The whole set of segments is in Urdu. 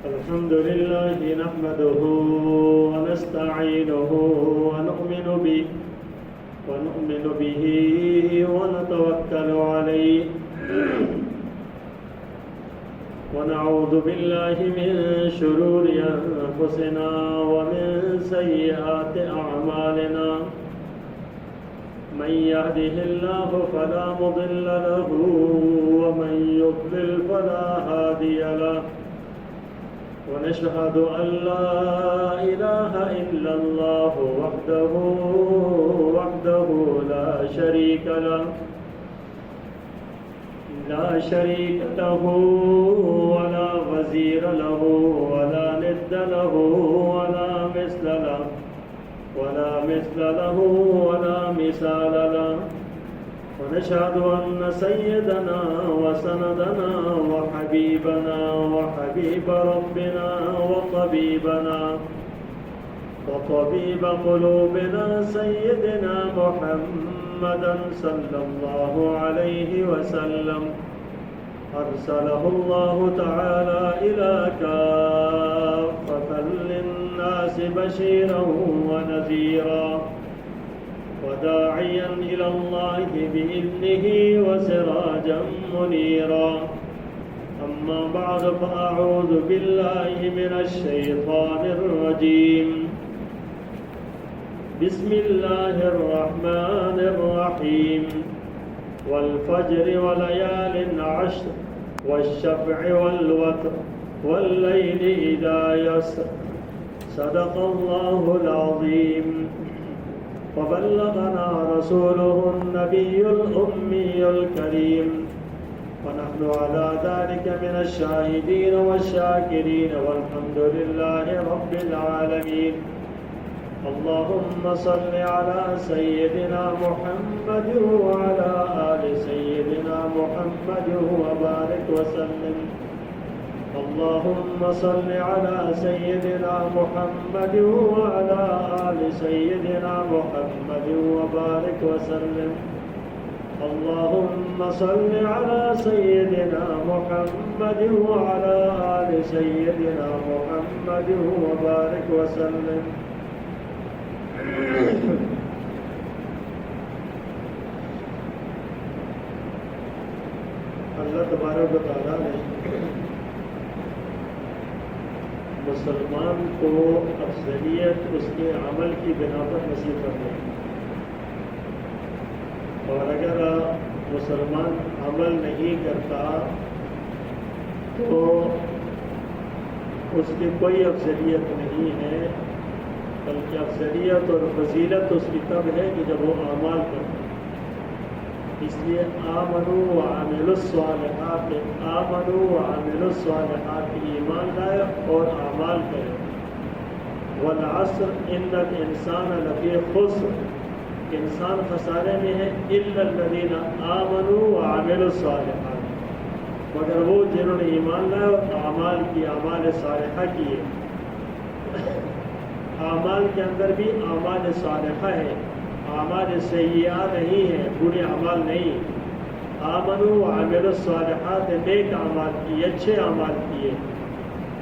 الحمد لله نحمده ونستعينه ونؤمن به ونتوكل عليه ونعوذ بالله من شرور أنفسنا ومن سيئات أعمالنا من يهده الله فلا مضل له ومن يضلل فلا هادي له ونشهد أن لا إله إلا الله وحده لا شريك له ولا وزير له ولا ند له ولا مثل له ولا مثال له ونشهد أن سيدنا وسندنا وحبيبنا وحبيب ربنا وطبيب قلوبنا سيدنا محمدا صلى الله عليه وسلم أرسله الله تعالى إلى كافة للناس بشيرا ونذيرا وداعيا إلى الله بإذنه وسراجا منيرا أما بعد فأعوذ بالله من الشيطان الرجيم بسم الله الرحمن الرحيم والفجر وليال عشر والشفع والوتر والليل إذا يسر صدق الله العظيم وبلغنا رسوله النبي الأمي الكريم ونحن على ذلك من الشاهدين والشاكرين والحمد لله رب العالمين اللهم صل على سيدنا محمد وعلى آل سيدنا محمد وبارك وسلم اللهم صل على سيدنا محمد وعلى آل سيدنا محمد وبارك وسلم اللهم صل على سيدنا محمد وعلى آل سيدنا محمد وبارك وسلم اللہ تبارک و تعالیٰ نے مسلمان کو افضلیت اس کے عمل کی بنا پر نصیب کرتے ہیں، اور اگر مسلمان عمل نہیں کرتا تو اس کی کوئی افضلیت نہیں ہے، بلکہ افضلیت اور فضیلت اس کی تب ہے کہ جب وہ اعمال کرتا ہے۔ اس لیے آمنوا وعملوا الصالحات ایمان لائے اور اعمال کرے۔ والعصر ان الانسان لفی خسر، انسان خسارے میں ہے، الا الذین آمنوا وعملوا الصالحات، مگر وہ جنہوں نے ایمان لائے اور اعمال صالحہ کیے۔ اعمال کے اندر بھی اعمال صالحہ ہے، اعمال سیئہ نہیں ہے، برے اعمال نہیں۔ آمنوا وعملوا الصالحات، نیک اعمال کیے، اچھے اعمال کیے۔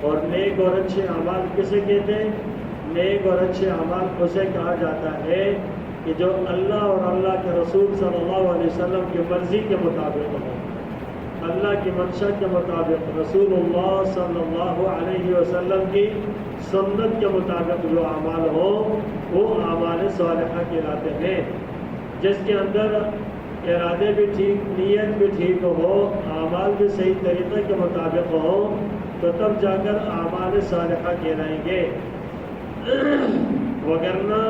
اور نیک اور اچھے اعمال کسے کہتے ہیں؟ نیک اور اچھے اعمال اسے کہا جاتا ہے کہ جو اللہ اور اللہ کے رسول صلی اللہ علیہ وسلم کی مرضی کے مطابق ہو، اللہ کی منشا کے مطابق، رسول اللہ صلی اللہ علیہ وسلم کی سنت کے مطابق جو اعمال ہوں وہ اعمال صالحہ کہلاتے ہیں۔ جس کے اندر ارادے بھی ٹھیک، نیت بھی ٹھیک ہو، اعمال بھی صحیح طریقے کے مطابق ہو تو تب جا کر اعمال صالحہ کہلائیں گے، وگرنہ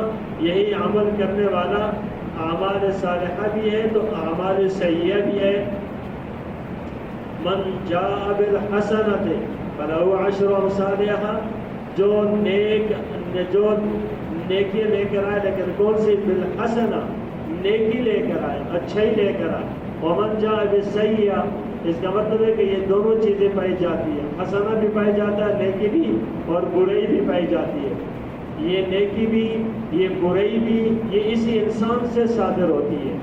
یہی عمل کرنے والا اعمال صالحہ بھی ہے تو اعمال سیئہ بھی ہے۔ من جاء بالحسنۃ فلہ عشر امثالها، جو نیکی لے کر آئے، لیکن کون سی؟ بالحسنہ، نیکی لے کر آئے، اچھائی لے کر آئے۔ ومن جاء بالسیئہ، اس کا مطلب ہے کہ یہ دونوں چیزیں پائی جاتی ہیں، حسنہ بھی پائی جاتا ہے، نیکی بھی، اور برائی بھی پائی جاتی ہے۔ یہ نیکی بھی، یہ برائی بھی، یہ اسی انسان سے صادر ہوتی ہے۔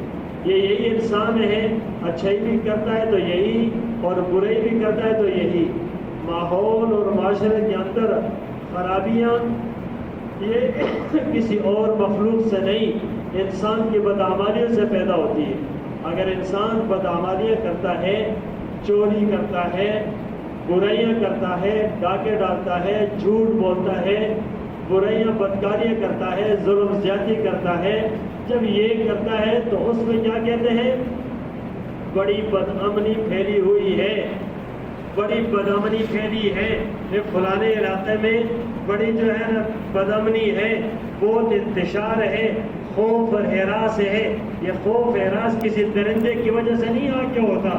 یہ یہی انسان ہے، اچھائی بھی کرتا ہے تو یہی، اور برائی بھی کرتا ہے تو یہی ماحول اور معاشرے کے اندر خرابیاں یہ کسی اور مخلوق سے نہیں، انسان کی بدعمالیوں سے پیدا ہوتی ہے۔ اگر انسان بدعمالیاں کرتا ہے، چوری کرتا ہے، برائیاں کرتا ہے، ڈاکے ڈالتا ہے، جھوٹ بولتا ہے، برائیاں بدکاریاں کرتا ہے، ظلم زیادتی کرتا ہے، جب یہ کرتا ہے تو اس میں کیا کہتے ہیں؟ بڑی بدامنی پھیلی ہوئی ہے، بڑی بدامنی پھیلی ہے، یہ فلانے علاقے میں بڑی جو ہے نا بدامنی ہے، بہت انتشار ہے، خوف اور ہراس ہے۔ یہ خوف ہراس کسی درندے کی وجہ سے نہیں آ کے ہوتا،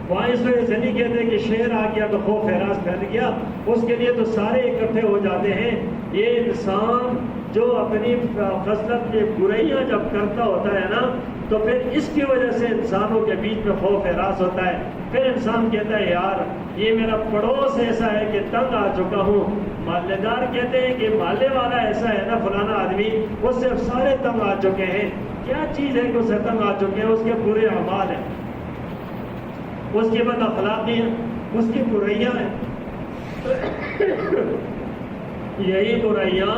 وہاں اس وجہ سے نہیں کہتے کہ شیر آ گیا تو خوف ہراس پھیل گیا، اس کے لیے تو سارے اکٹھے ہو جاتے ہیں۔ یہ انسان جو اپنی خصلت میں برائیاں جب کرتا ہوتا ہے نا تو پھر اس کی وجہ سے انسانوں کے بیچ میں خوف ہراس ہوتا ہے۔ پھر انسان کہتا ہے یار یہ میرا پڑوس ایسا ہے کہ تنگ آ چکا ہوں، محلے دار کہتے ہیں کہ محلے والا ایسا ہے نا فلانا آدمی، اس سے سارے تنگ آ چکے ہیں۔ کیا چیز ہے کہ اس سے تنگ آ چکے ہیں؟ اس کے برے اعمال ہیں، اس کی بد اخلاقی ہیں، اس کی برائیاں ہیں۔ یہی برائیاں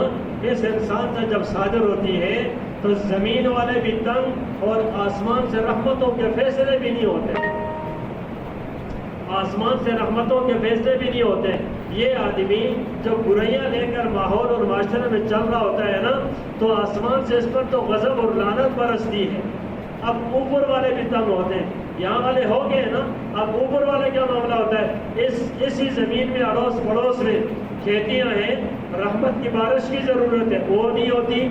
اس انسان سے جب صادر ہوتی ہے تو زمین والے بھی تنگ اور آسمان سے رحمتوں کے فیصلے بھی نہیں ہوتے، آسمان سے رحمتوں کے فیصلے بھی نہیں ہوتے۔ یہ آدمی جب برائیاں لے کر ماحول اور معاشرے میں چل رہا ہوتا ہے نا تو آسمان سے اس پر تو غضب اور لعنت برستی ہے۔ اب اوپر والے بھی تنگ ہوتے ہیں، یہاں والے ہو گئے نا، اب اوپر والے کیا معاملہ ہوتا ہے؟ اسی زمین میں اڑوس پڑوس میں کھیتیاں ہیں، رحمت کی بارش کی ضرورت ہے، وہ نہیں ہوتی،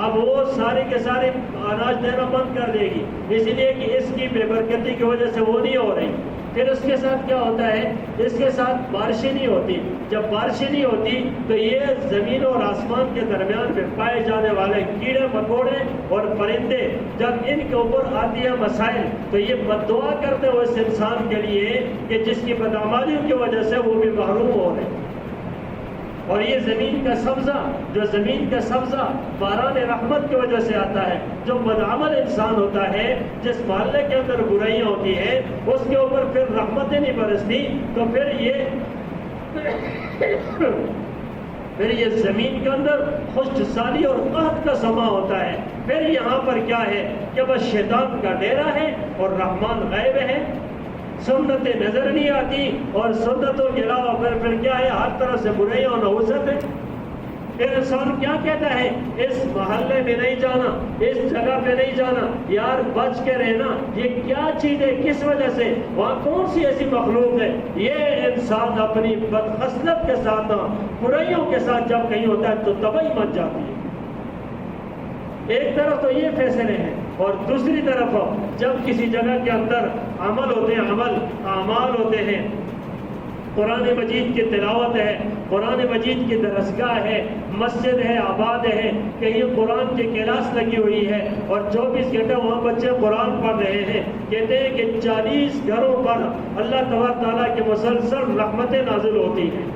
اب وہ سارے کے سارے اناج دینا بند کر دے گی، اس لیے کہ اس کی بے برکتی کی وجہ سے وہ نہیں ہو رہی۔ پھر اس کے ساتھ کیا ہوتا ہے؟ اس کے ساتھ بارشیں نہیں ہوتی، جب بارشیں نہیں ہوتی تو یہ زمین اور آسمان کے درمیان میں پائے جانے والے کیڑے مکوڑے اور پرندے جب ان کے اوپر آتی ہے مسائل تو یہ بد دعا کرتے ہو اس انسان کے لیے کہ جس کی بدعمالیوں کی وجہ سے وہ بھی محروم ہو رہے ہیں۔ اور یہ زمین کا سبزہ، جو زمین کا سبزہ باران رحمت کی وجہ سے آتا ہے، جو بدعمل انسان ہوتا ہے، جس محلے کے اندر برائیاں ہوتی ہیں، اس کے اوپر پھر رحمتیں نہیں برستی تو پھر یہ زمین کے اندر خشک سالی اور قحط کا سما ہوتا ہے۔ پھر یہاں پر کیا ہے کہ بس شیطان کا ڈیرا ہے اور رحمان غائب ہے، سنتیں نظر نہیں آتی، اور سنتوں کے علاوہ پھر کیا ہے؟ ہر طرح سے برائیاں اور نحوست ہے۔ پھر انسان کیا کہتا ہے؟ اس محلے میں نہیں جانا، اس جگہ پہ نہیں جانا، یار بچ کے رہنا۔ یہ کیا چیز ہے؟ کس وجہ سے؟ وہاں کون سی ایسی مخلوق ہے؟ یہ انسان اپنی بدخصلت کے ساتھ، برائیوں کے ساتھ جب کہیں ہوتا ہے تو تباہی مچ جاتی ہے۔ ایک طرف تو یہ فیصلے ہیں، اور دوسری طرف جب کسی جگہ کے اندر عمل ہوتے ہیں، اعمال ہوتے ہیں، قرآن مجید کی تلاوت ہے، قرآن مجید کی درسگاہ ہے، مسجد ہے، آباد ہے، کہیں قرآن کی کلاس لگی ہوئی ہے اور 24 گھنٹے وہاں بچے قرآن پڑھ رہے ہیں، کہتے ہیں کہ 40 گھروں پر اللہ تبارک تعالیٰ کی مسلسل رحمتیں نازل ہوتی ہیں۔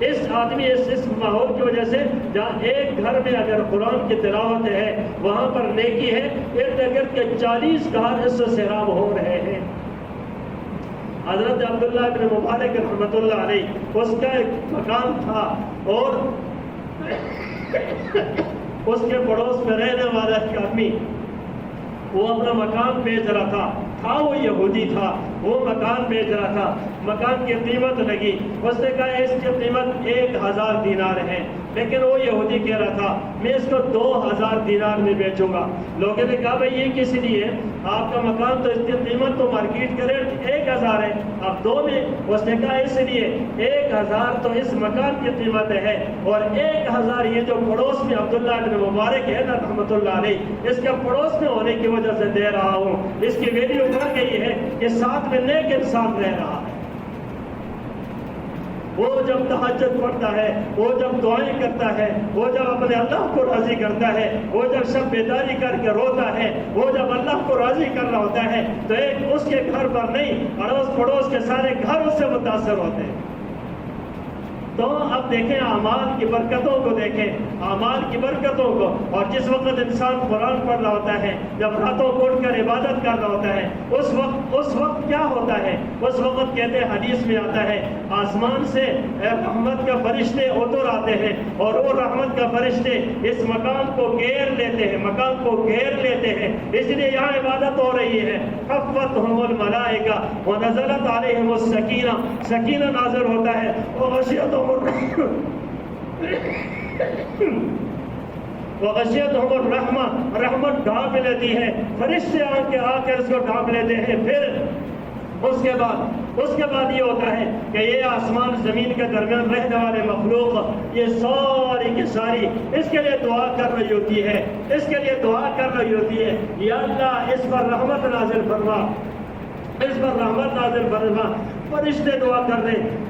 اس آدمی اس ماحول کی وجہ سے جہاں ایک گھر میں اگر قرآن کی تلاوت ہے وہاں پر نیکی ہے، ارد گرد کے 40 گھر اس سے سیراب ہو رہے ہیں۔ حضرت عبداللہ بن مبارک رحمۃ اللہ علیہ، اس کا ایک مکان تھا اور اس کے پڑوس میں رہنے والا ایک آدمی وہ اپنا مکان بیچ رہا تھا، وہ یہودی تھا، وہ مکان بیچ رہا تھا، مکان کی قیمت لگی، اس نے کہا اس کی قیمت 1000 دینار ہے، لیکن وہ یہودی کہہ رہا تھا میں اس کو 2000 دینار میں بیچوں گا۔ لوگوں نے کہا بھائی یہ کس لیے؟ آپ کا مکان تو اس کی قیمت تو مارکیٹ کا ریٹ 1000 ہے، آپ 2 میں۔ اس نے کہا اس لیے 1000 تو اس مکان کی قیمت ہے اور 1000 یہ جو پڑوس میں عبداللہ بن مبارک ہے نا رحمۃ اللہ علیہ، اس کے پڑوس میں ہونے کی وجہ سے دے رہا ہوں۔ اس کی ویلیو بڑھ گئی ہے کہ ساتھ میں نیک انسان رہ رہا ہے۔ وہ جب تہجد پڑھتا ہے، وہ جب دعائیں کرتا ہے، وہ جب اپنے اللہ کو راضی کرتا ہے، وہ جب شب بیداری کر کے روتا ہے، وہ جب اللہ کو راضی کر رہا ہوتا ہے تو ایک اس کے گھر پر نہیں، اڑوس پڑوس کے سارے گھر اس سے متاثر ہوتے ہیں۔ تو اب دیکھیں اعمال کی برکتوں کو، دیکھیں اعمال کی برکتوں کو. اور جس وقت انسان قرآن پڑھ رہا ہوتا ہے، جب راتوں کو اٹھ کر عبادت کر رہا ہوتا ہے، اس وقت کیا ہوتا ہے؟ اس وقت کہتے ہیں، حدیث میں آتا ہے، آسمان سے رحمت کا فرشتے اتر آتے ہیں اور وہ رحمت کا فرشتے اس مقام کو گھیر لیتے ہیں، مقام کو گھیر لیتے ہیں. اس لیے یہاں عبادت ہو رہی ہے. حفتہم الملائکہ ونزلت علیہم السکینہ، سکینہ نازل ہوتا ہے. وغشیتہم وغشیتہم الرحمہ، رحمت ڈھانپ لیتی ہے، فرشتے آ کر اس کو ڈھانپ لیتے ہیں. پھر اس کے بعد یہ ہوتا ہے کہ یہ آسمان زمین کے درمیان رہنے والے مخلوق یہ ساری کی ساری اس کے لیے دعا کر رہی ہوتی ہے، اس کے لیے دعا کر رہی ہوتی ہے، یا اللہ اس پر رحمت نازل فرما، اس پر رحمت نازل فرما. فرشتے دعا کر رہے ہیں،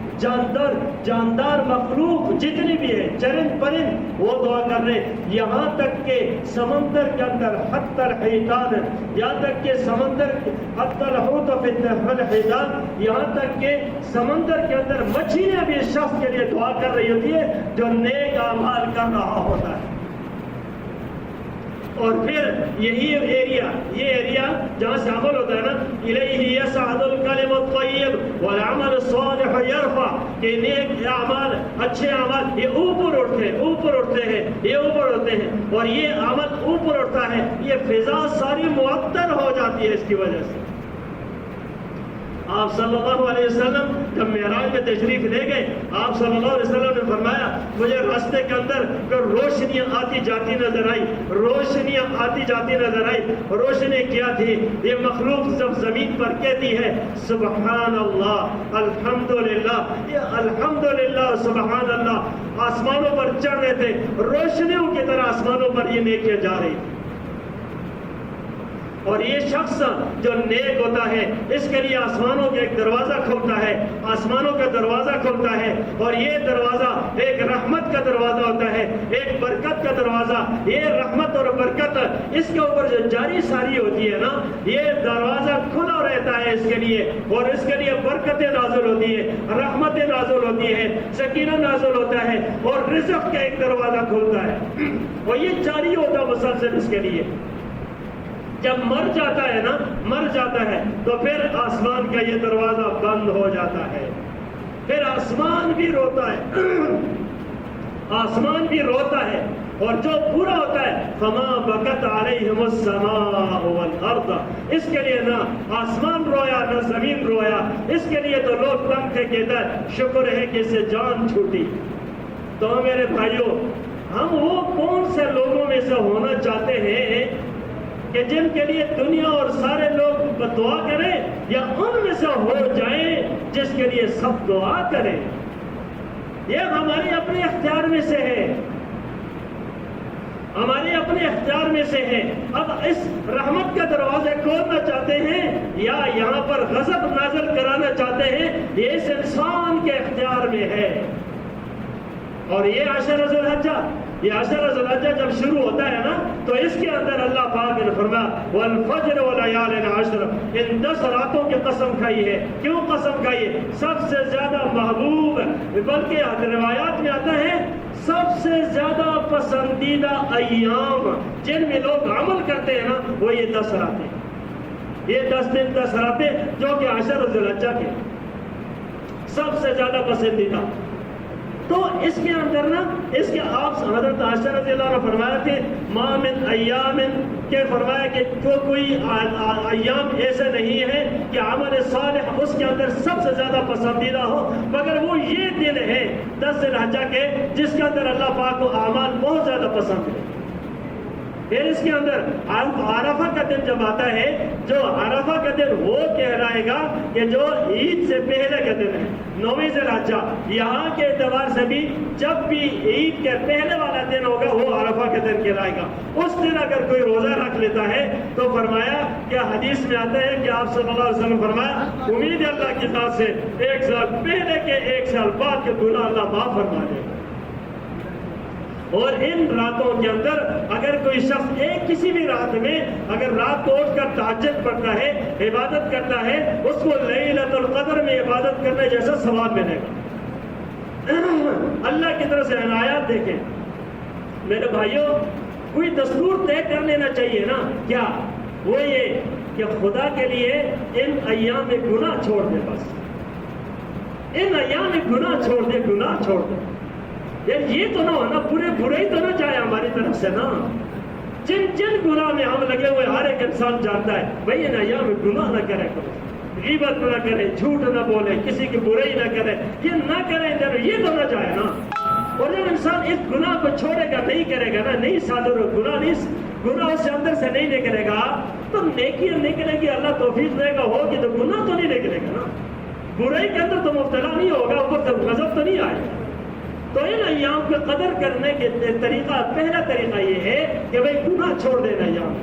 جاندار مخلوق جتنی بھی ہے، چرند پرند، وہ دعا کر رہے ہیں. یہاں تک کہ سمندر کے اندر حتی الحیتان، یہاں تک کہ سمندر حتی الحوت فی الحیتان، یہاں تک کہ سمندر کے اندر مچھلیاں بھی اس شخص کے لیے دعا کر رہی ہوتی ہے جو نیک اعمال کر رہا ہوتا ہے. اور پھر یہی ایریا جہاں سے عمل ہوتا ہے نا، الیہ یصعد الکلم الطیب والعمل الصالح یرفع، کہ نیک اعمال، اچھے اعمال یہ اوپر اٹھتے ہیں، یہ اوپر اٹھتے ہیں، اور یہ عمل اوپر اٹھتا ہے، یہ فضا ساری معطر ہو جاتی ہے اس کی وجہ سے. آپ صلی اللہ علیہ وسلم جب معراج میں تشریف لے گئے، آپ صلی اللہ علیہ وسلم نے فرمایا، مجھے راستے کے اندر روشنیاں آتی جاتی نظر آئی. روشنی کیا تھی؟ یہ مخلوق جب زمین پر کہتی ہے سبحان اللہ الحمدللہ، یہ الحمدللہ سبحان اللہ، آسمانوں پر چڑھ رہے تھے، روشنیوں کی طرح آسمانوں پر یہ نیکیاں جا رہی تھی. اور یہ شخص جو نیک ہوتا ہے اس کے لیے آسمانوں کا ایک دروازہ کھلتا ہے، آسمانوں کا دروازہ کھلتا ہے، اور یہ دروازہ ایک رحمت کا دروازہ ہوتا ہے، ایک برکت کا دروازہ. یہ رحمت اور برکت اس کے اوپر جو جاری ساری ہوتی ہے نا، یہ دروازہ کھلا رہتا ہے اس کے لیے، اور اس کے لیے برکتیں نازل ہوتی ہے، رحمتیں نازل ہوتی ہے، سکینہ نازل ہوتا ہے، اور رزق کا ایک دروازہ کھلتا ہے، اور یہ جاری ہوتا مسلسل اس کے لیے. جب مر جاتا ہے تو پھر آسمان کا یہ دروازہ بند ہو جاتا ہے، پھر آسمان بھی روتا ہے، اور جو پورا ہوتا ہے فما بکت علیہم السماء والارض، اس کے لیے نہ آسمان رویا نہ زمین رویا. اس کے لیے تو لوگ تنگ تھے، کہتا ہے شکر ہے کہ اسے جان چھوٹی. تو میرے بھائیوں، ہم وہ کون سے لوگوں میں سے ہونا چاہتے ہیں کہ جن کے لیے دنیا اور سارے لوگ دعا کریں، یا ان میں سے ہو جائیں جس کے لیے سب دعا کریں؟ یہ ہمارے اپنے اختیار میں سے ہے، ہمارے اپنے اختیار میں سے ہے. اب اس رحمت کا دروازے کھولنا چاہتے ہیں یا یہاں پر غضب نازل کرانا چاہتے ہیں، یہ اس انسان کے اختیار میں ہے. اور یہ عشر ذی الحجہ، یہ عشر ذی الحجہ جب شروع ہوتا ہے نا، تو اس کے اندر اللہ پاک نے فرمایا والفجر ولیال عشر، ان 10 راتوں کی قسم کھائی ہے. کیوں قسم کھائی ہے؟ سب سے زیادہ محبوب، بلکہ روایات میں آتا ہے سب سے زیادہ پسندیدہ ایام جن میں لوگ عمل کرتے ہیں نا، وہ یہ 10 راتیں، یہ 10 دن 10 راتیں جو کہ عشر ذی الحجہ کے سب سے زیادہ پسندیدہ. تو اس کے اندر نا، اس کے آپ حضرت عائشہ رضی اللہ عنہ فرمایا کہ ما من ایام، کہ فرمایا کہ کوئی ایام ایسے نہیں ہے کہ عمل صالح اس کے اندر سب سے زیادہ پسندیدہ ہو، مگر وہ یہ دن ہے 10 ذی الحجہ کے جس کے اندر اللہ پاک کو اعمال بہت زیادہ پسند ہے. پھر اس کے اندر عرفہ کا دن جب آتا ہے، جو عرفہ کا دن وہ کہلائے گا کہ جو عید سے پہلے کا دن ہے، 9 ذی الحجہ. یہاں کے اعتبار سے بھی جب بھی عید کے پہلے والا دن ہوگا وہ عرفہ کا دن کہلائے گا. اس دن اگر کوئی روزہ رکھ لیتا ہے تو فرمایا کہ حدیث میں آتا ہے کہ آپ صلی اللہ علیہ وسلم فرمایا امید ہے اللہ کی ذات سے 1 سال پہلے کے 1 سال بعد کے گناہ اللہ معاف فرما دے گا. اور ان راتوں کے اندر اگر کوئی شخص کسی بھی رات میں اگر رات کو اٹھ کر تہجد پڑھتا ہے، عبادت کرتا ہے، اس کو لیلۃ القدر میں عبادت کرنے جیسا ثواب ملے گا. اللہ کی طرف سے عنایات دیکھیں میرے بھائیوں، کوئی دستور طے کر لینا چاہیے نا، کیا وہ یہ کہ خدا کے لیے ان ایام میں گناہ چھوڑ دے، بس ان ایام میں گناہ چھوڑ دے، گناہ چھوڑ دے. یار یہ تو نہ ہونا برائی تو نہ جائے ہماری طرف سے نا. جن گناہ میں ہم لگے ہوئے ہر ایک انسان جانتا ہے بھائی ان ایام میں گناہ نہ کرے، غیبت نہ کرے، جھوٹ نہ بولے، کسی کی برائی نہ کرے، یہ نہ کرے، یہ تو نہ جائے نا. اور جب انسان اس گناہ کو چھوڑے گا، نہیں کرے گا نا، نہیں صادر گناہ اس سے اندر سے نہیں نکلے گا تو نیکی نکلے گی، اللہ توفیق دے گا، ہوگی تو گناہ تو نہیں نکلے گا نا. برائی کے اندر تو مبتلا نہیں ہوگا، اوپر سے غضب تو نہیں آئے گا. تو ان ایام کو قدر کرنے کے طریقہ، پہلا طریقہ یہ ہے کہ بھائی گناہ چھوڑ دینا ایام.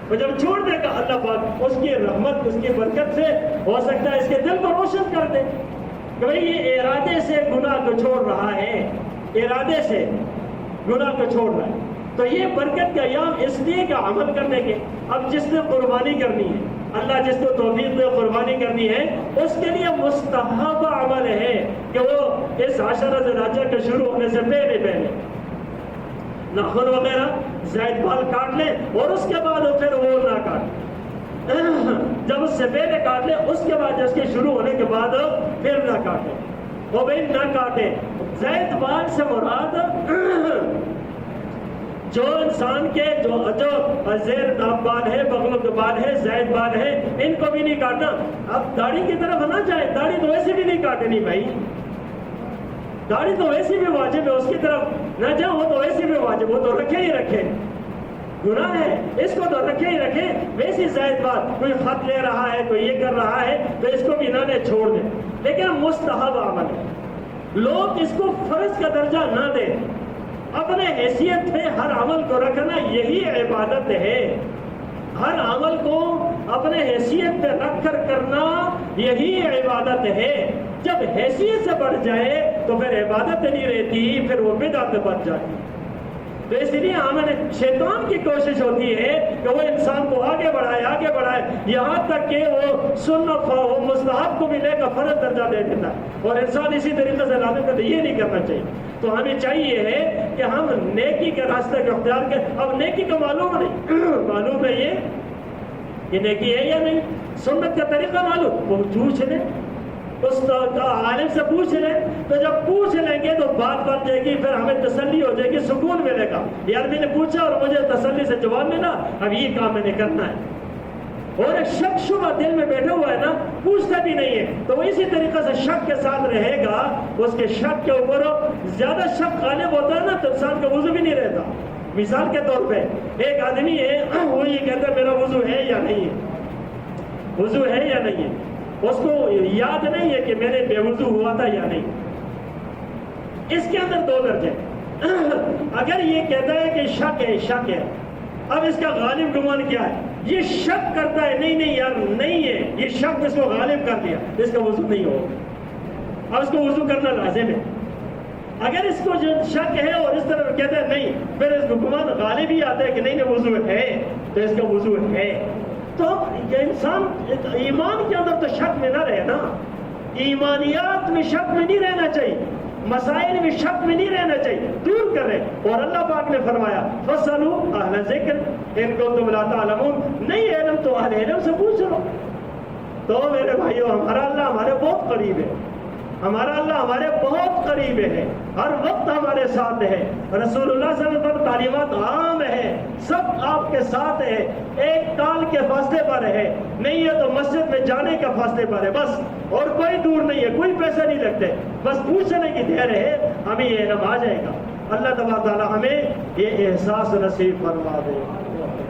اور جب چھوڑ دے گا اللہ پاک اس کی رحمت، اس کی برکت سے ہو سکتا ہے اس کے دل کو روشن کر دے کہ بھائی یہ ارادے سے گناہ کو چھوڑ رہا ہے، ارادے سے گناہ کو چھوڑ رہا ہے. تو یہ برکت کا ایام اس لیے کہ عمل کرنے کے. اب جس نے قربانی کرنی ہے، اللہ جس کو توفیق میں قربانی کرنی ہے، اس کے لیے مستحب عمل ہے کہ وہ اس عشرہ ذی الحجہ کے شروع ہونے سے پہلے ناخن وغیرہ زائد بال کاٹ لے، اور اس کے بعد پھر وہ نہ کاٹ. جب اس سے پہلے کاٹ لے، اس کے بعد اس کے شروع ہونے کے بعد پھر نہ کاٹے. وہ بھائی نہ کاٹے. زائد بال سے مراد جو انسان کے جو زیر بال ہے، بغلوں کے بال ہے، زائد بال ہے، ان کو بھی نہیں کاٹنا. اب داڑھی کی طرف نہ جائے، داڑھی تو ویسے بھی نہیں کاٹنی بھائی، داڑھی تو ویسے بھی واجب ہے، اس کی طرف نہ جاؤ، وہ تو ویسے بھی واجب، وہ تو رکھے ہی رکھے، گناہ ہے اس کو تو رکھے ہی رکھے. ویسی زائد بات، کوئی خط لے رہا ہے، کوئی یہ کر رہا ہے تو اس کو بھی نہ لے، چھوڑ دے. لیکن مستحب عمل ہے، لوگ اس کو فرض کا درجہ نہ دیں. اپنے حیثیت پہ ہر عمل کو رکھنا یہی عبادت ہے. ہر عمل کو اپنے حیثیت پہ رکھ کر کرنا یہی عبادت ہے. جب حیثیت سے بڑھ جائے تو پھر عبادت نہیں رہتی، پھر وہ بدعت بن جاتی. تو اس لیے ہمیں شیطان کی کوشش ہوتی ہے کہ وہ انسان کو آگے بڑھائے یہاں تک کہ وہ سنت و مستحب کو بھی لے کر فرض درجہ دے دیتا ہے، اور انسان اسی طریقے سے لانے کا. یہ نہیں کرنا چاہیے. تو ہمیں چاہیے ہے کہ ہم نیکی کے راستے کو اختیار کریں. اب نیکی کا معلوم نہیں، معلوم ہے یہ نیکی ہے یا نہیں، سنت کا طریقہ معلوم، وہ پوچھ لیں، اس عالم سے پوچھ لیں. تو جب پوچھ لیں گے تو بات بن جائے گی، پھر ہمیں تسلی ہو جائے گی، سکون ملے گا. یار میں نے پوچھا اور مجھے تسلی سے جواب ملا، اب یہ کام میں نے کرنا ہے. اور ایک شک شبہ دل میں بیٹھا ہوا ہے نا، پوچھتا بھی نہیں ہے، تو وہ اسی طریقے سے شک کے ساتھ رہے گا. اس کے شک کے اوپر زیادہ شک غالب ہوتا ہے نا تو انسان کا وضو بھی نہیں رہتا. مثال کے طور پہ ایک آدمی ہے، وہ یہ کہتا ہے میرا وضو ہے یا نہیں ہے، وضو ہے یا نہیں ہے. اس کو یاد نہیں ہے کہ میں نے بے وضو ہوا تھا یا نہیں. اس کے اندر دو درجے. اگر یہ کہتا ہے کہ شک ہے، اب اس کا غالب گمان کیا ہے؟ یہ شک کرتا ہے نہیں یار نہیں ہے، یہ شک اس کو غالب کر دیا، اس کا وضو نہیں ہوگا. اب اس کو وضو کرنا لازم ہے. اگر اس کو جو شک ہے اور اس طرح کہتا ہے نہیں، پھر اس کو گمان غالب ہی آتا ہے کہ نہیں وضو ہے، تو اس کا وضو ہے. تو انسان ایمان کے اندر تو شک میں نہ رہے نا، ایمانیات میں شک میں نہیں رہنا چاہیے، مسائل میں شک میں نہیں رہنا چاہیے، دور کریں. اور اللہ پاک نے فرمایا فَاسْأَلُوا أَهْلَ الذِّكْرِ إِن كُنتُمْ لَا تَعْلَمُونَ. نہیں علم تو اہل علم سے پوچھ لو. تو میرے بھائیو، ہمارا اللہ ہمارے بہت قریب ہے، ہمارا اللہ ہمارے بہت قریب ہے، ہر وقت ہمارے ساتھ ہے. رسول اللہ صلی اللہ علیہ وسلم تعلیمات عام ہے، سب آپ کے ساتھ ہے، ایک ٹال کے فاصلے پر ہے. نہیں ہے تو مسجد میں جانے کے فاصلے پر ہے بس، اور کوئی دور نہیں ہے، کوئی پیسے نہیں لگتے، بس پوچھنے کی دیر ہے، ہمیں یہ علم آ جائے گا. اللہ تبارک و تعالی ہمیں یہ احساس نصیب فرما دے.